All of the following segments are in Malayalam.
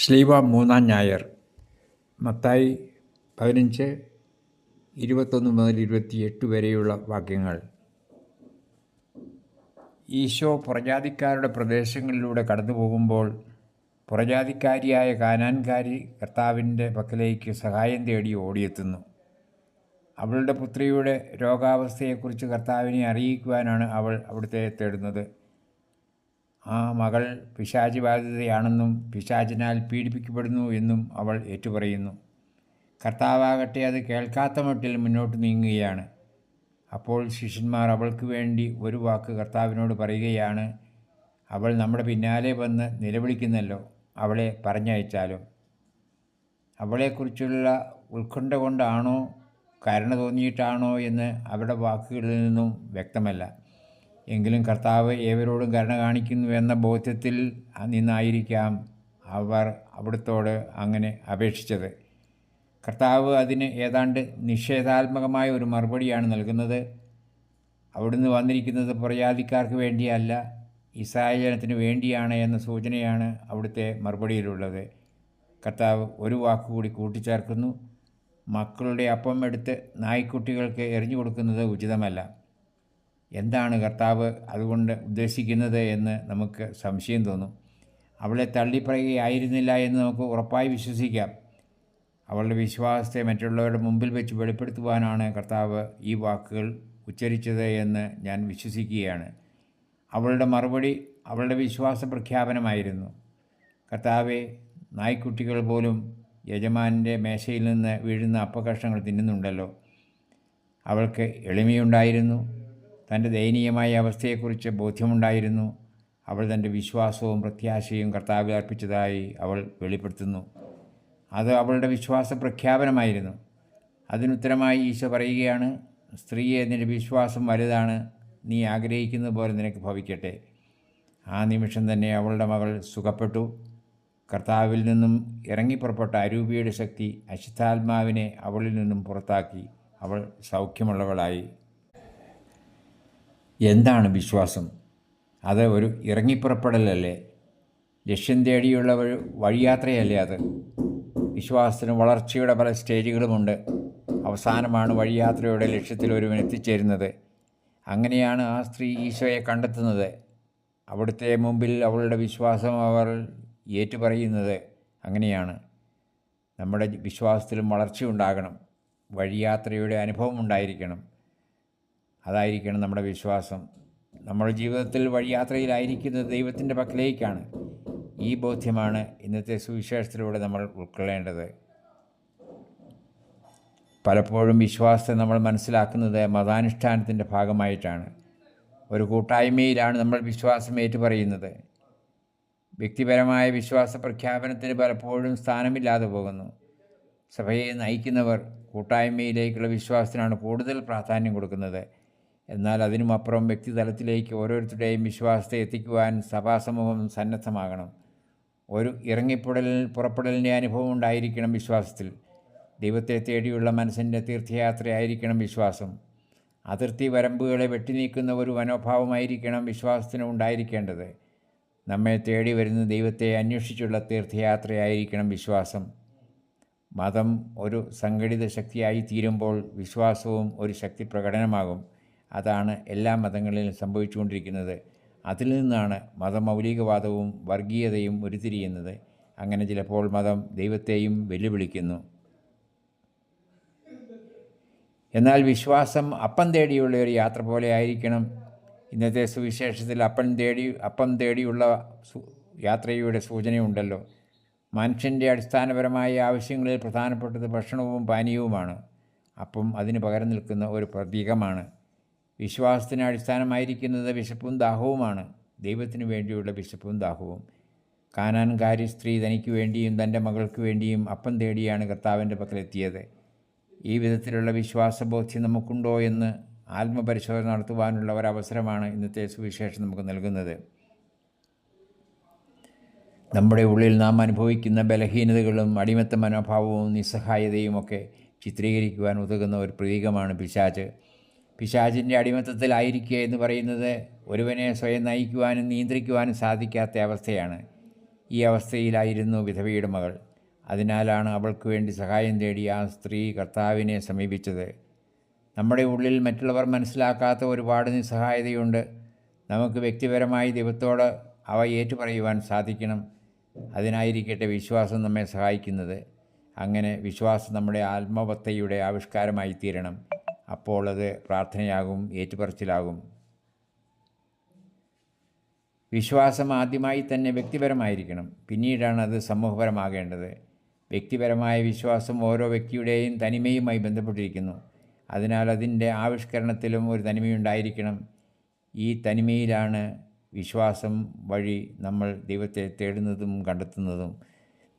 ശ്ലീബ മൂന്നാം ഞായർ. മത്തായി 15:21 മുതൽ 28 വരെയുള്ള വാക്യങ്ങൾ. ഈശോ പുറജാതിക്കാരുടെ പ്രദേശങ്ങളിലൂടെ കടന്നു പോകുമ്പോൾ പുറജാതിക്കാരിയായ കാനാൻകാരി കർത്താവിൻ്റെ പക്കലേക്ക് സഹായം തേടി ഓടിയെത്തുന്നു. അവളുടെ പുത്രിയുടെ രോഗാവസ്ഥയെക്കുറിച്ച് കർത്താവിനെ അറിയിക്കുവാനാണ് അവൾ അവിടുത്തെ തേടുന്നത്. ആ മകൾ പിശാച് ബാധിതയാണെന്നും പിശാചിനാൽ പീഡിപ്പിക്കപ്പെടുന്നു എന്നും അവൾ ഏറ്റുപറയുന്നു. കർത്താവാകട്ടെ അത് കേൾക്കാത്ത മട്ടിൽ മുന്നോട്ട് നീങ്ങുകയാണ്. അപ്പോൾ ശിഷ്യന്മാർ അവൾക്ക് വേണ്ടി ഒരു വാക്ക് കർത്താവിനോട് പറയുകയാണ്. അവൾ നമ്മുടെ പിന്നാലെ വന്ന് നിലവിളിക്കുന്നല്ലോ, അവളെ പറഞ്ഞയച്ചാലോ? അവളെക്കുറിച്ചുള്ള ഉത്കണ്ഠ കൊണ്ടാണോ കരുണ തോന്നിയിട്ടാണോ എന്ന് അവരുടെ വാക്കുകളിൽ നിന്നും വ്യക്തമല്ല. എങ്കിലും കർത്താവ് ഏവരോടും കരുണ കാണിക്കുന്നു എന്ന ബോധ്യത്തിൽ നിന്നായിരിക്കാം അവർ അവിടുത്തോട് അങ്ങനെ അപേക്ഷിച്ചത്. കർത്താവ് അതിന് ഏതാണ്ട് നിഷേധാത്മകമായ ഒരു മറുപടിയാണ് നൽകുന്നത്. അവിടുന്ന് വന്നിരിക്കുന്നത് പുറജാതിക്കാർക്ക് വേണ്ടിയല്ല, ഇസ്രായേൽ ജനത്തിന് വേണ്ടിയാണ് എന്ന സൂചനയാണ് അവിടുത്തെ മറുപടിയിലുള്ളത്. കർത്താവ് ഒരു വാക്കുകൂടി കൂട്ടിച്ചേർക്കുന്നു. മക്കളുടെ അപ്പം എടുത്ത് നായ്ക്കുട്ടികൾക്ക് എറിഞ്ഞു കൊടുക്കുന്നത് ഉചിതമല്ല. എന്താണ് കർത്താവ് അതുകൊണ്ട് ഉദ്ദേശിക്കുന്നത് എന്ന് നമുക്ക് സംശയം തോന്നും. അവളെ തള്ളിപ്പറയുകയായിരുന്നില്ല എന്ന് നമുക്ക് ഉറപ്പായി വിശ്വസിക്കാം. അവളുടെ വിശ്വാസത്തെ മറ്റുള്ളവരുടെ മുമ്പിൽ വെച്ച് വെളിപ്പെടുത്തുവാനാണ് കർത്താവ് ഈ വാക്കുകൾ ഉച്ചരിച്ചത് എന്ന് ഞാൻ വിശ്വസിക്കുകയാണ്. അവളുടെ മറുപടി അവളുടെ വിശ്വാസ പ്രഖ്യാപനമായിരുന്നു. കർത്താവെ, നായ്ക്കുട്ടികൾ പോലും യജമാനൻ്റെ മേശയിൽ നിന്ന് വീഴുന്ന അപ്പകഷ്ണങ്ങൾ തിന്നുന്നുണ്ടല്ലോ. അവൾക്ക് എളിമയുണ്ടായിരുന്നു. തൻ്റെ ദയനീയമായ അവസ്ഥയെക്കുറിച്ച് ബോധ്യമുണ്ടായിരുന്നു. അവൾ തൻ്റെ വിശ്വാസവും പ്രത്യാശയും കർത്താവിൽ അർപ്പിച്ചതായി അവൾ വെളിപ്പെടുത്തുന്നു. അത് അവളുടെ വിശ്വാസ പ്രഖ്യാപനമായിരുന്നു. അതിനുത്തരമായി ഈശോ പറയുകയാണ്, സ്ത്രീയെ, നിൻ്റെ വിശ്വാസം വലുതാണ്, നീ ആഗ്രഹിക്കുന്നത് പോലെ നിനക്ക് ഭവിക്കട്ടെ. ആ നിമിഷം തന്നെ അവളുടെ മകൾ സുഖപ്പെട്ടു. കർത്താവിൽ നിന്നും ഇറങ്ങിപ്പുറപ്പെട്ട അരൂപിയുടെ ശക്തി അശുദ്ധാത്മാവിനെ അവളിൽ നിന്നും പുറത്താക്കി. അവൾ സൗഖ്യമുള്ളവളായി. എന്താണ് വിശ്വാസം? അത് ഒരു ഇറങ്ങിപ്പുറപ്പെടലല്ലേ? ലക്ഷ്യം തേടിയുള്ള ഒരു വഴിയാത്രയല്ലേ അത്? വിശ്വാസത്തിന് വളർച്ചയുടെ പല സ്റ്റേജുകളുമുണ്ട്. അവസാനമാണ് വഴിയാത്രയുടെ ലക്ഷ്യത്തിൽ ഒരുവൻ എത്തിച്ചേരുന്നത്. അങ്ങനെയാണ് ആ സ്ത്രീ ഈശോയെ കണ്ടെത്തുന്നത്. അവിടുത്തെ മുമ്പിൽ അവളുടെ വിശ്വാസം അവർ ഏറ്റുപറയുന്നത് അങ്ങനെയാണ്. നമ്മുടെ വിശ്വാസത്തിലും വളർച്ചയുണ്ടാകണം. വഴിയാത്രയുടെ അനുഭവം ഉണ്ടായിരിക്കണം. അതായിരിക്കണം നമ്മുടെ വിശ്വാസം. നമ്മുടെ ജീവിതത്തിൽ വഴിയാത്രയിലായിരിക്കുന്നത് ദൈവത്തിൻ്റെ പക്കലേക്കാണ്. ഈ ബോധ്യമാണ് ഇന്നത്തെ സുവിശേഷത്തിലൂടെ നമ്മൾ ഉൾക്കൊള്ളേണ്ടത്. പലപ്പോഴും വിശ്വാസത്തെ നമ്മൾ മനസ്സിലാക്കുന്നത് മതാനുഷ്ഠാനത്തിൻ്റെ ഭാഗമായിട്ടാണ്. ഒരു കൂട്ടായ്മയിലാണ് നമ്മൾ വിശ്വാസം ഏറ്റുപറയുന്നത്. വ്യക്തിപരമായ വിശ്വാസ പ്രഖ്യാപനത്തിന് പലപ്പോഴും സ്ഥാനമില്ലാതെ പോകുന്നു. സഭയെ നയിക്കുന്നവർ കൂട്ടായ്മയിലേക്കുള്ള വിശ്വാസത്തിനാണ് കൂടുതൽ പ്രാധാന്യം കൊടുക്കുന്നത്. എന്നാൽ അതിനുമപ്പുറം വ്യക്തിതലത്തിലേക്ക് ഓരോരുത്തരുടെയും വിശ്വാസത്തെ എത്തിക്കുവാൻ സഭാസമൂഹം സന്നദ്ധമാകണം. ഒരു പുറപ്പെടലിൻ്റെ അനുഭവം ഉണ്ടായിരിക്കണം വിശ്വാസത്തിൽ. ദൈവത്തെ തേടിയുള്ള മനസ്സിൻ്റെ തീർത്ഥയാത്രയായിരിക്കണം വിശ്വാസം. അതിർത്തി വരമ്പുകളെ വെട്ടിനീക്കുന്ന ഒരു മനോഭാവമായിരിക്കണം വിശ്വാസത്തിന് ഉണ്ടായിരിക്കേണ്ടത്. നമ്മെ തേടി വരുന്ന ദൈവത്തെ അന്വേഷിച്ചുള്ള തീർത്ഥയാത്രയായിരിക്കണം വിശ്വാസം. മതം ഒരു സംഘടിത ശക്തിയായി തീരുമ്പോൾ വിശ്വാസവും ഒരു ശക്തി പ്രകടനമാകും. അതാണ് എല്ലാ മതങ്ങളിലും സംഭവിച്ചുകൊണ്ടിരിക്കുന്നത്. അതിൽ നിന്നാണ് മതമൗലികവാദവും വർഗീയതയും ഉരുത്തിരിയുന്നത്. അങ്ങനെ ചിലപ്പോൾ മതം ദൈവത്തെയും വെല്ലുവിളിക്കുന്നു. എന്നാൽ വിശ്വാസം അപ്പം തേടിയുള്ള ഒരു യാത്ര പോലെ ആയിരിക്കണം. ഇന്നത്തെ സുവിശേഷത്തിൽ അപ്പം തേടിയുള്ള യാത്രയുടെ സൂചനയുണ്ടല്ലോ. മനുഷ്യൻ്റെ അടിസ്ഥാനപരമായ ആവശ്യങ്ങളിൽ പ്രധാനപ്പെട്ടത് ഭക്ഷണവും പാനീയവുമാണ്. അപ്പം അതിന് പകരം നിൽക്കുന്ന ഒരു പ്രതീകമാണ്. വിശ്വാസത്തിന് അടിസ്ഥാനമായിരിക്കുന്നത് വിശപ്പും ദാഹവുമാണ്. ദൈവത്തിന് വേണ്ടിയുള്ള വിശപ്പും ദാഹവും. കാനാൻകാരി സ്ത്രീ തനിക്ക് വേണ്ടിയും തൻ്റെ മകൾക്ക് വേണ്ടിയും അപ്പം തേടിയാണ് കർത്താവിൻ്റെ പക്കലെത്തിയത്. ഈ വിധത്തിലുള്ള വിശ്വാസബോധ്യം നമുക്കുണ്ടോ എന്ന് ആത്മപരിശോധന നടത്തുവാനുള്ള ഒരവസരമാണ് ഇന്നത്തെ സുവിശേഷം നമുക്ക് നൽകുന്നത്. നമ്മുടെ ഉള്ളിൽ നാം അനുഭവിക്കുന്ന ബലഹീനതകളും അടിമത്ത മനോഭാവവും നിസ്സഹായതയുമൊക്കെ ചിത്രീകരിക്കുവാൻ ഉതകുന്ന ഒരു പ്രതീകമാണ് പിശാച്. പിശാചിൻ്റെ അടിമത്തത്തിലായിരിക്കുക എന്ന് പറയുന്നത് ഒരുവനെ സ്വയം നയിക്കുവാനും നിയന്ത്രിക്കുവാനും സാധിക്കാത്ത അവസ്ഥയാണ്. ഈ അവസ്ഥയിലായിരുന്നു വിധവയുടെ മകൾ. അതിനാലാണ് അവൾക്ക് വേണ്ടി സഹായം തേടി ആ സ്ത്രീ കർത്താവിനെ സമീപിച്ചത്. നമ്മുടെ ഉള്ളിൽ മറ്റുള്ളവർ മനസ്സിലാക്കാത്ത ഒരുപാട് നിസ്സഹായതയുണ്ട്. നമുക്ക് വ്യക്തിപരമായി ദൈവത്തോട് അവ ഏറ്റുപറയുവാൻ സാധിക്കണം. അതിനായിരിക്കട്ടെ വിശ്വാസം നമ്മെ സഹായിക്കുന്നത്. അങ്ങനെ വിശ്വാസം നമ്മുടെ ആത്മവത്തയുടെ ആവിഷ്കാരമായി തീരണം. അപ്പോൾ അത് പ്രാർത്ഥനയാകും, ഏറ്റുപറച്ചിലാകും. വിശ്വാസം ആദ്യമായി തന്നെ വ്യക്തിപരമായിരിക്കണം, പിന്നീടാണ് അത് സമൂഹപരമാകേണ്ടത്. വ്യക്തിപരമായ വിശ്വാസം ഓരോ വ്യക്തിയുടെയും തനിമയുമായി ബന്ധപ്പെട്ടിരിക്കുന്നു. അതിനാൽ അതിൻ്റെ ആവിഷ്കരണത്തിലും ഒരു തനിമയുണ്ടായിരിക്കണം. ഈ തനിമയിലാണ് വിശ്വാസം വഴി നമ്മൾ ദൈവത്തെ തേടുന്നതും കണ്ടെത്തുന്നതും.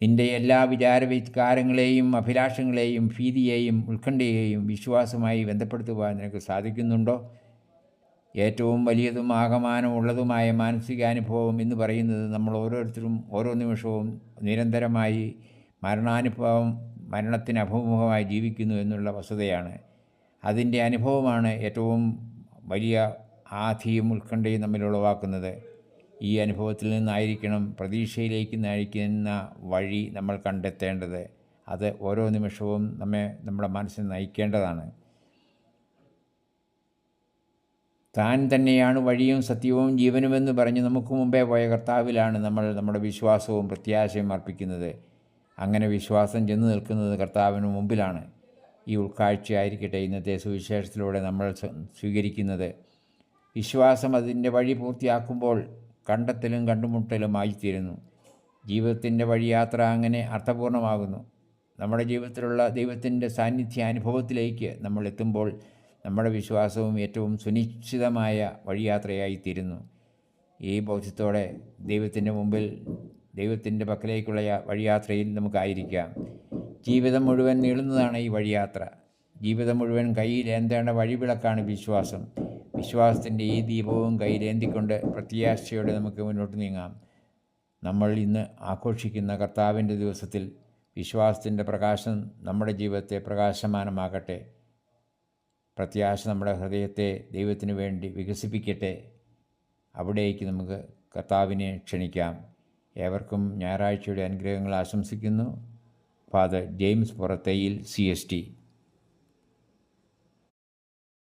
നിൻ്റെ എല്ലാ വിചാരവികാരങ്ങളെയും അഭിലാഷങ്ങളെയും ഭീതിയെയും ഉത്കണ്ഠയെയും വിശ്വാസമായി ബന്ധപ്പെടുത്തുവാൻ നിനക്ക് സാധിക്കുന്നുണ്ടോ? ഏറ്റവും വലിയതും ആകമാനമുള്ളതുമായ മാനസികാനുഭവം എന്ന് പറയുന്നത് നമ്മൾ ഓരോരുത്തരും ഓരോ നിമിഷവും നിരന്തരമായി മരണത്തിന് അഭിമുഖമായി ജീവിക്കുന്നു എന്നുള്ള വസ്തുതയാണ്. അതിൻ്റെ അനുഭവമാണ് ഏറ്റവും വലിയ ആധിയും ഉത്കണ്ഠയും നമ്മിൽ ഉളവാക്കുന്നത്. ഈ അനുഭവത്തിൽ നിന്നായിരിക്കണം പ്രതീക്ഷയിലേക്ക് നയിക്കുന്ന വഴി നമ്മൾ കണ്ടെത്തേണ്ടത്. അത് ഓരോ നിമിഷവും നമ്മുടെ മനസ്സിൽ നയിക്കേണ്ടതാണ്. താൻ തന്നെയാണ് വഴിയും സത്യവും ജീവനുമെന്ന് പറഞ്ഞ് നമുക്ക് മുമ്പേ പോയ കർത്താവിലാണ് നമ്മൾ നമ്മുടെ വിശ്വാസവും പ്രത്യാശയും അർപ്പിക്കുന്നത്. അങ്ങനെ വിശ്വാസം ചെന്ന് നിൽക്കുന്നത് കർത്താവിന് മുമ്പിലാണ്. ഈ ഉൾക്കാഴ്ചയായിരിക്കട്ടെ ഇന്നത്തെ സുവിശേഷത്തിലൂടെ നമ്മൾ സ്വീകരിക്കുന്നത്. വിശ്വാസം അതിൻ്റെ വഴി പൂർത്തിയാക്കുമ്പോൾ കണ്ടെത്തലും കണ്ടുമുട്ടലും ആയിത്തീരുന്നു. ജീവിതത്തിൻ്റെ വഴിയാത്ര അങ്ങനെ അർത്ഥപൂർണ്ണമാകുന്നു. നമ്മുടെ ജീവിതത്തിലുള്ള ദൈവത്തിൻ്റെ സാന്നിധ്യ അനുഭവത്തിലേക്ക് നമ്മൾ എത്തുമ്പോൾ നമ്മുടെ വിശ്വാസവും ഏറ്റവും സുനിശ്ചിതമായ വഴിയാത്രയായിത്തീരുന്നു. ഈ ബോധ്യത്തോടെ ദൈവത്തിൻ്റെ മുമ്പിൽ ദൈവത്തിൻ്റെ പക്കലേക്കുള്ള വഴിയാത്രയിൽ നമുക്കായിരിക്കാം. ജീവിതം മുഴുവൻ നീളുന്നതാണ് ഈ വഴിയാത്ര. ജീവിതം മുഴുവൻ കയ്യിലേന്തേണ്ട വഴിവിളക്കാണ് വിശ്വാസം. വിശ്വാസത്തിൻ്റെ ഈ ദീപവും കയ്യിലേന്തിക്കൊണ്ട് പ്രത്യാശയോടെ നമുക്ക് മുന്നോട്ട് നീങ്ങാം. നമ്മൾ ഇന്ന് ആഘോഷിക്കുന്ന കർത്താവിൻ്റെ ദിവസത്തിൽ വിശ്വാസത്തിൻ്റെ പ്രകാശം നമ്മുടെ ജീവിതത്തെ പ്രകാശമാനമാകട്ടെ. പ്രത്യാശ നമ്മുടെ ഹൃദയത്തെ ദൈവത്തിനു വേണ്ടി വികസിപ്പിക്കട്ടെ. അവിടേക്ക് നമുക്ക് കർത്താവിനെ ക്ഷണിക്കാം. ഏവർക്കും ഞായറാഴ്ചയുടെ അനുഗ്രഹങ്ങൾ ആശംസിക്കുന്നു. Father James Purathayil, CST.